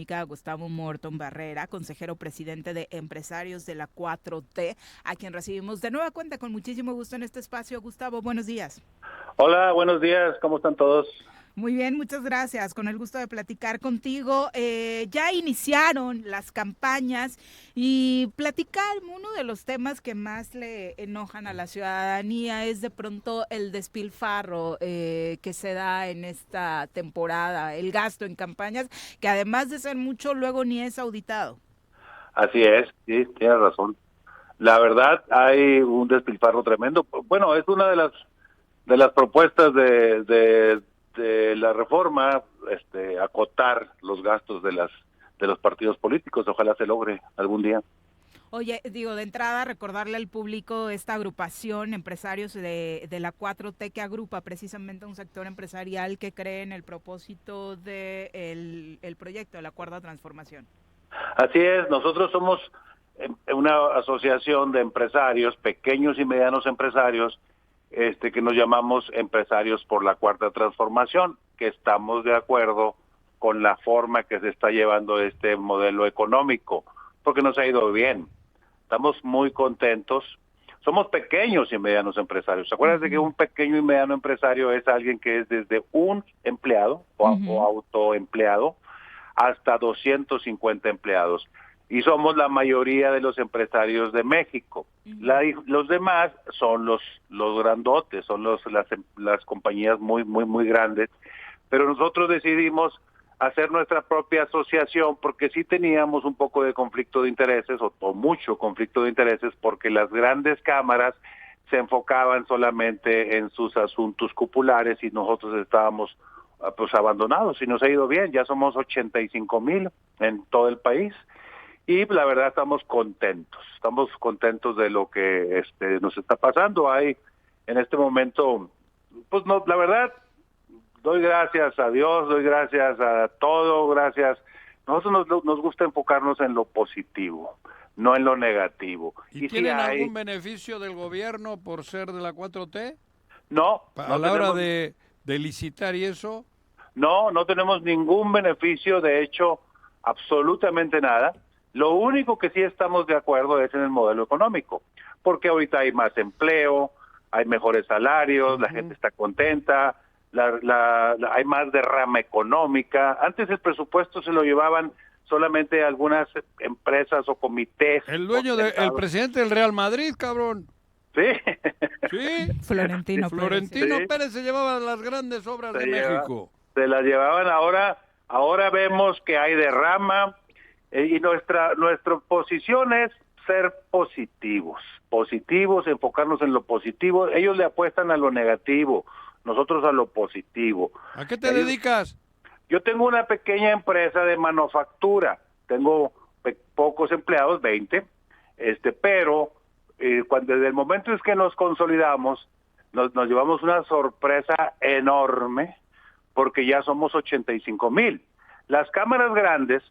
Económica, Gustavo Morton Barrera, consejero presidente de Empresarios de la 4T, a quien recibimos de nueva cuenta con muchísimo gusto en este espacio. Gustavo, buenos días. Hola, buenos días, ¿cómo están todos? Muy bien, muchas gracias. Con el gusto de platicar contigo. Ya iniciaron las campañas y platicar, uno de los temas que más le enojan a la ciudadanía es de pronto el despilfarro que se da en esta temporada, el gasto en campañas, que además de ser mucho, luego ni es auditado. Así es, sí, tienes razón. La verdad, hay un despilfarro tremendo. Bueno, es una de las propuestas de la reforma, acotar los gastos de los partidos políticos. Ojalá se logre algún día. Oye, digo, de entrada, recordarle al público esta agrupación, empresarios de la 4T, que agrupa precisamente a un sector empresarial que cree en el propósito de el proyecto de la Cuarta Transformación. Así es, nosotros somos una asociación de empresarios, pequeños y medianos empresarios, que nos llamamos Empresarios por la Cuarta Transformación, que estamos de acuerdo con la forma que se está llevando este modelo económico, porque nos ha ido bien. Estamos muy contentos. Somos pequeños y medianos empresarios. ¿Se acuerdan de que un pequeño y mediano empresario es alguien que es desde un empleado o autoempleado hasta 250 empleados? Y somos la mayoría de los empresarios de México. Los demás son los grandotes, son las compañías muy grandes. Pero nosotros decidimos hacer nuestra propia asociación porque sí teníamos un poco de conflicto de intereses o mucho conflicto de intereses, porque las grandes cámaras se enfocaban solamente en sus asuntos cupulares y nosotros estábamos pues abandonados, y nos ha ido bien. Ya somos 85,000 en todo el país y la verdad estamos contentos de lo que nos está pasando. Hay en este momento, pues no, la verdad, doy gracias a Dios, doy gracias a todo, gracias. Nosotros nos gusta enfocarnos en lo positivo, no en lo negativo. ¿Y tienen algún beneficio del gobierno por ser de la 4T? No. A la hora de licitar y eso. No tenemos ningún beneficio, de hecho, absolutamente nada. Lo único que sí estamos de acuerdo es en el modelo económico, porque ahorita hay más empleo, hay mejores salarios, la gente está contenta, hay más derrama económica. Antes el presupuesto se lo llevaban solamente algunas empresas o comités. El el presidente del Real Madrid, cabrón. Sí. Sí. Florentino Pérez se llevaba las grandes obras de México. Se las llevaban. Ahora vemos que hay derrama, y nuestra posición es ser positivos, enfocarnos en lo positivo. Ellos le apuestan a lo negativo, nosotros a lo positivo. ¿A qué te dedicas? Yo tengo una pequeña empresa de manufactura, tengo pocos empleados, 20, pero desde el momento en que nos consolidamos, nos llevamos una sorpresa enorme, porque ya somos 85,000. Las cámaras grandes,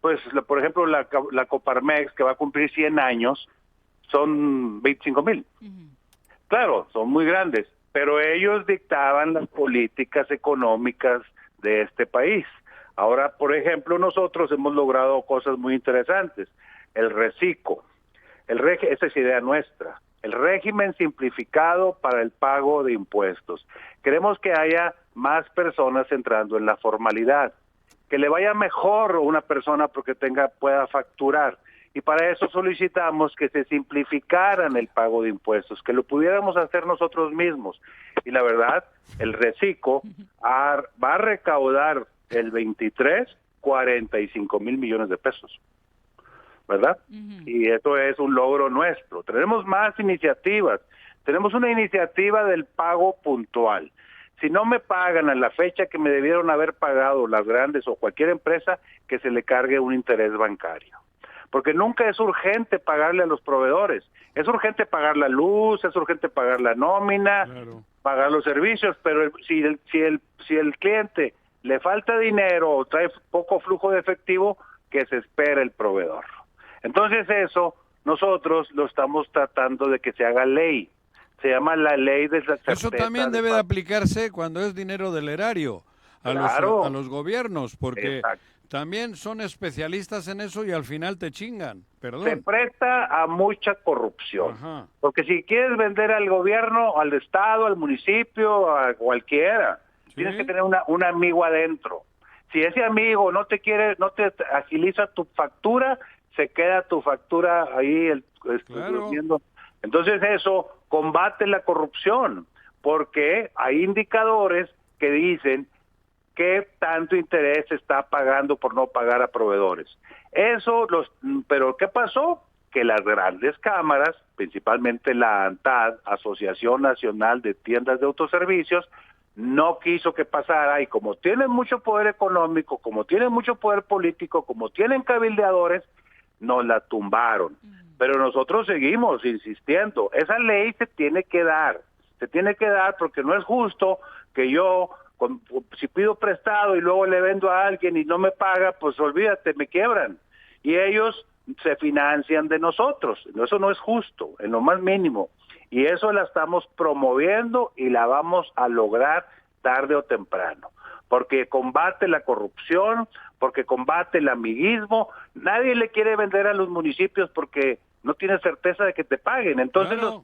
pues por ejemplo la Coparmex, que va a cumplir 100 años, son 25,000. Claro, son muy grandes, pero ellos dictaban las políticas económicas de este país. Ahora, por ejemplo, nosotros hemos logrado cosas muy interesantes. El reciclo, esa es idea nuestra. El régimen simplificado para el pago de impuestos. Queremos que haya más personas entrando en la formalidad, que le vaya mejor a una persona porque pueda facturar. Y para eso solicitamos que se simplificaran el pago de impuestos, que lo pudiéramos hacer nosotros mismos. Y la verdad, el reciclo va a recaudar el 23, 45,000 millones de pesos. ¿Verdad? Y eso es un logro nuestro. Tenemos más iniciativas. Tenemos una iniciativa del pago puntual. Si no me pagan a la fecha que me debieron haber pagado las grandes o cualquier empresa, que se le cargue un interés bancario. Porque nunca es urgente pagarle a los proveedores. Es urgente pagar la luz, es urgente pagar la nómina, pagar los servicios, pero si el cliente le falta dinero o trae poco flujo de efectivo, que se espere el proveedor. Entonces eso nosotros lo estamos tratando de que se haga ley. Se llama la ley de la certeza. Eso también debe de aplicarse cuando es dinero del erario a los gobiernos, porque también son especialistas en eso y al final te chingan, Se perdón. presta a mucha corrupción. Ajá. Porque si quieres vender al gobierno, al estado, al municipio, a cualquiera, tienes que tener un amigo adentro. Si ese amigo no te agiliza tu factura, se queda tu factura ahí Claro. durmiendo. Entonces eso combate la corrupción, porque hay indicadores que dicen qué tanto interés se está pagando por no pagar a proveedores. Pero ¿qué pasó? Que las grandes cámaras, principalmente la ANTAD, Asociación Nacional de Tiendas de Autoservicios, no quiso que pasara, y como tienen mucho poder económico, como tienen mucho poder político, como tienen cabildeadores, nos la tumbaron. Pero nosotros seguimos insistiendo, esa ley se tiene que dar porque no es justo que yo, si pido prestado y luego le vendo a alguien y no me paga, pues olvídate, me quiebran. Y ellos se financian de nosotros. Eso no es justo, en lo más mínimo. Y eso la estamos promoviendo y la vamos a lograr tarde o temprano. Porque combate la corrupción, porque combate el amiguismo. Nadie le quiere vender a los municipios porque no tiene certeza de que te paguen. Entonces Claro.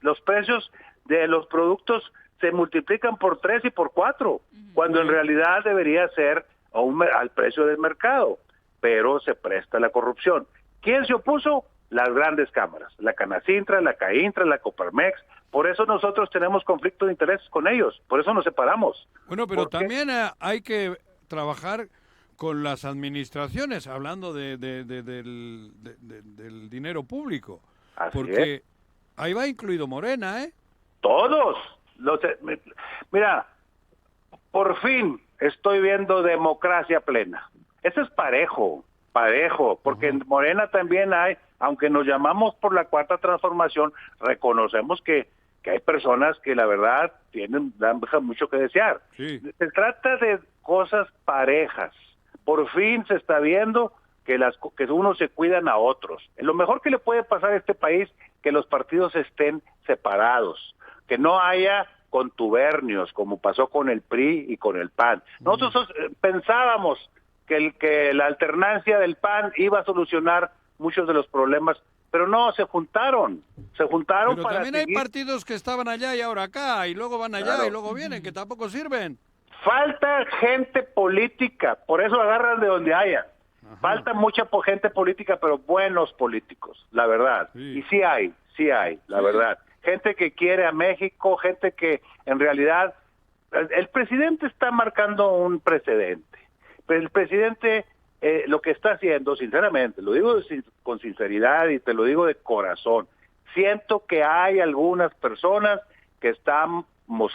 los precios de los productos se multiplican por 3 y por 4, cuando en realidad debería ser al precio del mercado, pero se presta la corrupción. ¿Quién se opuso? Las grandes cámaras, la Canacintra, la CAINTRA, la Coparmex. Por eso nosotros tenemos conflicto de intereses con ellos, por eso nos separamos. Bueno, pero ¿Por qué? también hay que trabajar con las administraciones, hablando del dinero público. Así Porque es. ahí va incluido Morena, ¿eh? Todos. Mira, por fin estoy viendo democracia plena. Eso es parejo, porque en Morena también hay, aunque nos llamamos por la cuarta transformación, reconocemos que hay personas que la verdad dan mucho que desear. Sí. Se trata de cosas parejas. Por fin se está viendo que unos se cuidan a otros. Lo mejor que le puede pasar a este país, que los partidos estén separados, que no haya contubernios como pasó con el PRI y con el PAN. Nosotros pensábamos que la alternancia del PAN iba a solucionar muchos de los problemas, pero no, se juntaron Pero para también hay seguir. partidos que estaban allá y ahora acá, y luego van allá Claro. y luego vienen, que tampoco sirven. Falta gente política, por eso agarran de donde haya. Falta mucha gente política, pero buenos políticos, la verdad. Sí. Y sí hay, la verdad. Gente que quiere a México, gente que en realidad... El presidente está marcando un precedente. Pero el presidente lo que está haciendo, sinceramente, lo digo con sinceridad y te lo digo de corazón, siento que hay algunas personas que estamos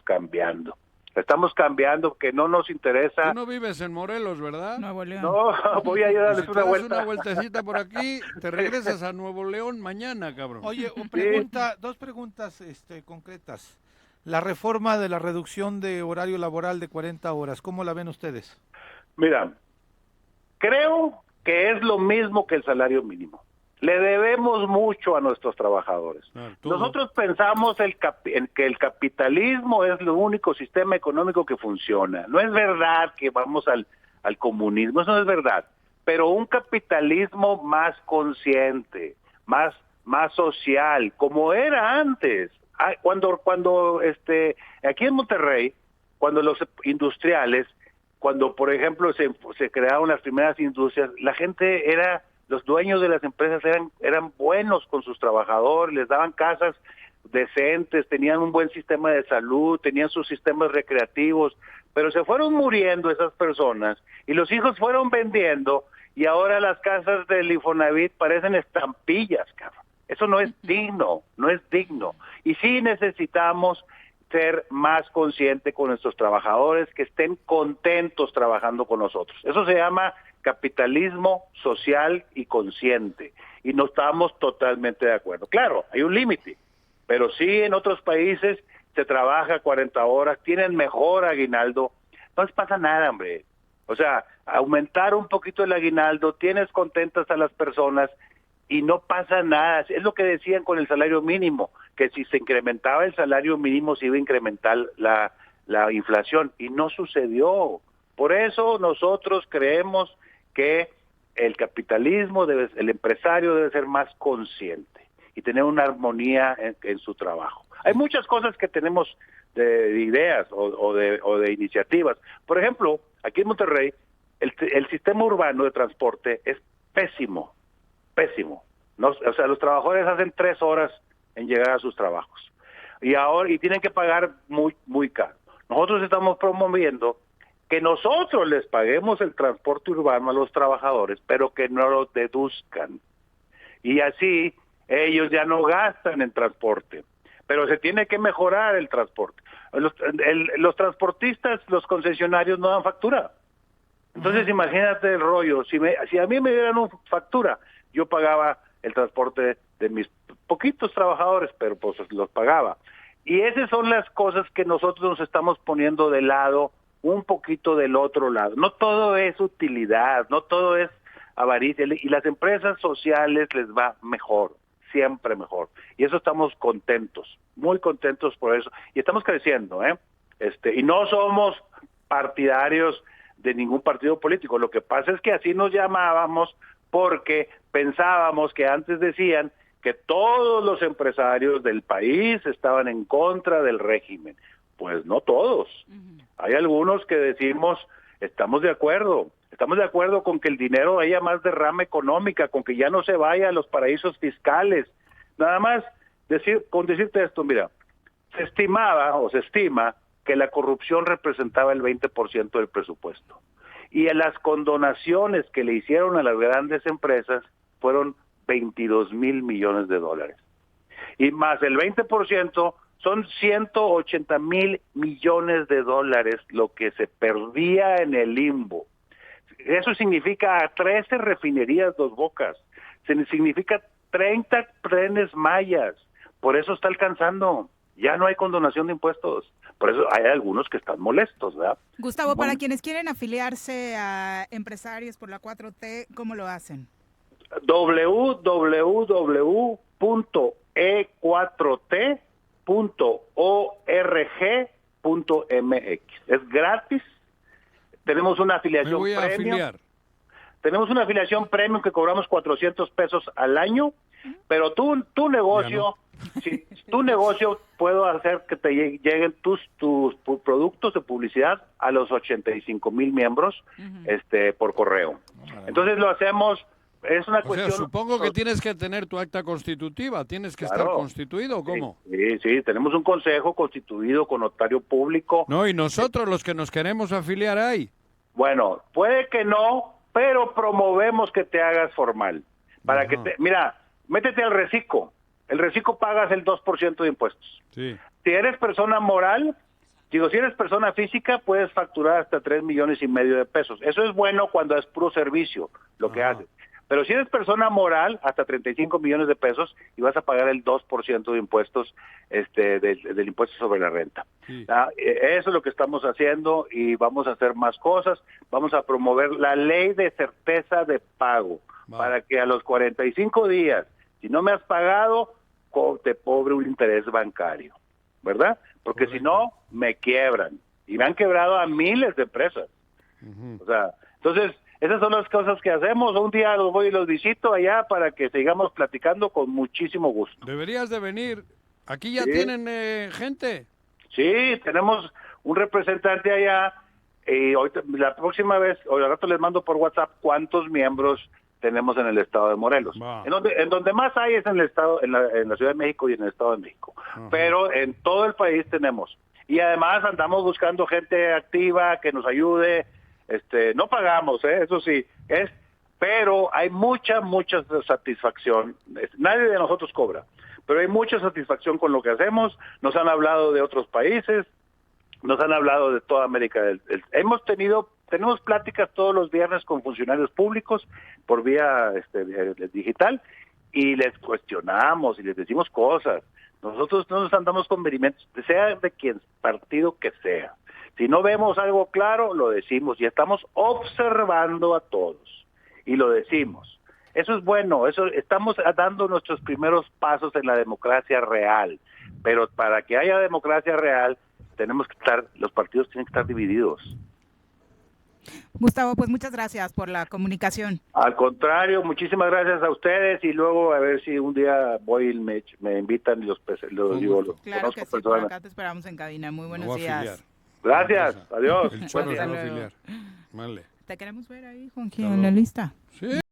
cambiando. Estamos cambiando, que no nos interesa. Tú no vives en Morelos, ¿verdad? Nuevo León. No, voy a ir a Y darles si te una das vuelta. una vueltecita por aquí, te regresas a Nuevo León mañana, cabrón. Oye, dos preguntas concretas. La reforma de la reducción de horario laboral de 40 horas, ¿cómo la ven ustedes? Mira, creo que es lo mismo que el salario mínimo. Le debemos mucho a nuestros trabajadores. Claro, todo. Nosotros pensamos en que el capitalismo es el único sistema económico que funciona. No es verdad que vamos al comunismo, eso no es verdad. Pero un capitalismo más consciente, más social, como era antes. Cuando aquí en Monterrey, cuando los industriales, cuando por ejemplo se crearon las primeras industrias, la gente los dueños de las empresas eran buenos con sus trabajadores, les daban casas decentes, tenían un buen sistema de salud, tenían sus sistemas recreativos, pero se fueron muriendo esas personas y los hijos fueron vendiendo y ahora las casas del Infonavit parecen estampillas, cabrón. Eso no es digno, no es digno. Y sí necesitamos ser más conscientes con nuestros trabajadores, que estén contentos trabajando con nosotros. Eso se llama capitalismo social y consciente. Y no estamos totalmente de acuerdo. Claro, hay un límite, pero sí en otros países se trabaja 40 horas, tienen mejor aguinaldo. No les pasa nada, hombre. O sea, aumentar un poquito el aguinaldo, tienes contentas a las personas y no pasa nada. Es lo que decían con el salario mínimo, que si se incrementaba el salario mínimo se iba a incrementar la inflación, y no sucedió. Por eso nosotros creemos que el capitalismo, el empresario debe ser más consciente y tener una armonía en su trabajo. Hay muchas cosas que tenemos de ideas o de iniciativas. Por ejemplo, aquí en Monterrey, el sistema urbano de transporte es pésimo. No, o sea, los trabajadores hacen 3 horas en llegar a sus trabajos y tienen que pagar muy caro. Nosotros estamos promoviendo que nosotros les paguemos el transporte urbano a los trabajadores, pero que no lo deduzcan. Y así ellos ya no gastan en transporte, pero se tiene que mejorar el transporte. Los transportistas, los concesionarios no dan factura. Entonces imagínate el rollo, si a mí me dieran una factura, yo pagaba el transporte de mis poquitos trabajadores, pero pues los pagaba. Y esas son las cosas que nosotros nos estamos poniendo de lado, un poquito del otro lado. No todo es utilidad, no todo es avaricia, y las empresas sociales les va mejor, siempre mejor. Y eso estamos contentos, muy contentos por eso. Y estamos creciendo, y no somos partidarios de ningún partido político. Lo que pasa es que así nos llamábamos porque pensábamos que antes decían que todos los empresarios del país estaban en contra del régimen. Pues no todos. Hay algunos que decimos, estamos de acuerdo con que el dinero haya más derrama económica, con que ya no se vaya a los paraísos fiscales. Nada más con decirte esto, mira, se estima que la corrupción representaba el 20% del presupuesto. Y en las condonaciones que le hicieron a las grandes empresas fueron 22,000 millones de dólares. Y más el 20% son 180,000 millones de dólares lo que se perdía en el limbo. Eso significa 13 refinerías Dos Bocas, significa 30 trenes mayas. Por eso está alcanzando. Ya no hay condonación de impuestos. Por eso hay algunos que están molestos, ¿verdad? Gustavo, para quienes quieren afiliarse a empresarios por la 4T, ¿cómo lo hacen? www.e4t.org.mx. Es gratis. Tenemos una afiliación premium. Tenemos una afiliación premium que cobramos 400 pesos al año, pero tu negocio, si tu negocio puedo hacer que te lleguen tus productos de publicidad a los 85,000 miembros por correo. Entonces lo hacemos. Es una cuestión. Supongo que tienes que tener tu acta constitutiva, tienes que estar constituido, ¿o cómo? Sí, tenemos un consejo constituido con notario público. No, y nosotros los que nos queremos afiliar ahí. Bueno, puede que no, pero promovemos que te hagas formal. Para que mira, métete al Recico. El Recico pagas el 2% de impuestos. Sí. Si eres persona moral, si eres persona física, puedes facturar hasta 3,5 millones de pesos. Eso es bueno cuando es puro servicio, lo que haces. Pero si eres persona moral, hasta 35 millones de pesos y vas a pagar el 2% de impuestos del impuesto sobre la renta. Sí. Eso es lo que estamos haciendo y vamos a hacer más cosas. Vamos a promover la ley de certeza de pago para que a los 45 días, si no me has pagado, te cobre un interés bancario, ¿verdad? Porque si no, me quiebran. Y me han quebrado a miles de empresas. O sea, entonces, esas son las cosas que hacemos. Un día los voy y los visito allá para que sigamos platicando con muchísimo gusto. Deberías de venir. ¿Aquí ya tienen gente? Sí, tenemos un representante allá. Y la próxima vez, o al rato les mando por WhatsApp cuántos miembros tenemos en el estado de Morelos. En donde más hay es en el estado, en la Ciudad de México y en el estado de México. Pero en todo el país tenemos. Y además andamos buscando gente activa que nos ayude. No pagamos, eso sí, pero hay mucha satisfacción. Nadie de nosotros cobra, pero hay mucha satisfacción con lo que hacemos. Nos han hablado de otros países, nos han hablado de toda América tenemos pláticas todos los viernes con funcionarios públicos por vía digital y les cuestionamos y les decimos cosas. Nosotros no nos andamos con conveniencias, sea de quien partido que sea. Si no vemos algo claro, lo decimos y estamos observando a todos y lo decimos. Eso es bueno, estamos dando nuestros primeros pasos en la democracia real, pero para que haya democracia real los partidos tienen que estar divididos. Gustavo, pues muchas gracias por la comunicación. Al contrario, muchísimas gracias a ustedes y luego a ver si un día voy y me invitan y los digo. Claro que sí, por acá te esperamos en cabina. Muy buenos días. Gracias, adiós. El chorro se va a afiliar. Vale. Te queremos ver ahí, Juanji, en la lista. Sí.